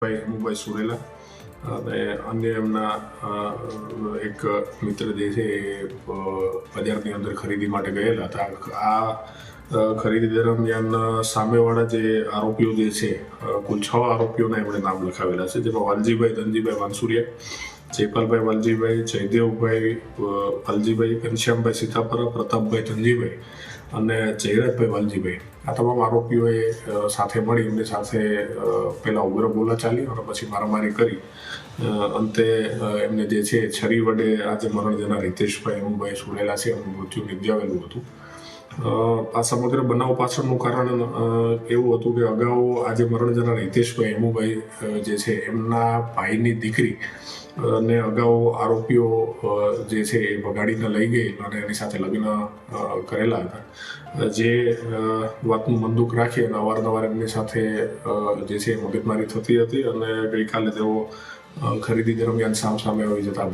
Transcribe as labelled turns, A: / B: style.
A: ભાઈ હેમુભાઈ સુરેલા અને અન્ય એમના એક મિત્ર જે છે એ બજારની અંદર ખરીદી માટે ગયેલા હતા. આ ખરીદી દરમિયાન સામેવાળા જે આરોપીઓ જે છે કુલ 6 આરોપીઓના એમણે નામ લખાવેલા છે, જેમાં વાલજીભાઈ ધનજીભાઈ વાનસુરિયા, જયપાલભાઈ વાલજીભાઈ, જયદેવભાઈ વાલજીભાઈ, ઘનશ્યામભાઈ સીતાપરા, પ્રતાપભાઈ ધનજીભાઈ અને જયરાજભાઈ વાલજીભાઈ, આ તમામ આરોપીઓએ સાથે મળી એમની સાથે પહેલાં ઉગ્ર બોલાચાલી અને પછી મારામારી કરી અંતે એમને જે છે છરી વડે આજે મરણ જનાર હિતેશભાઈ હેમુભાઈ સુરેલા છે એમનું મૃત્યુ નિપજાવેલું હતું. આ સમગ્ર બનાવ પાછળનું કારણ એવું હતું કે અગાઉ આજે મરણ જનાર હિતેશભાઈ હેમુભાઈ જે છે એમના ભાઈની દીકરી ને અગાઉ આરોપીઓ જે છે એ ભગાડીને લઈ ગઈ અને એની સાથે લગ્ન કરેલા હતા. જે વાતનું બંદૂક રાખી અને અવારનવાર એમની સાથે જે છે મગજમારી થતી હતી અને ગઈકાલે તેઓ ખરીદી દરમિયાન સામસામે આવી જતા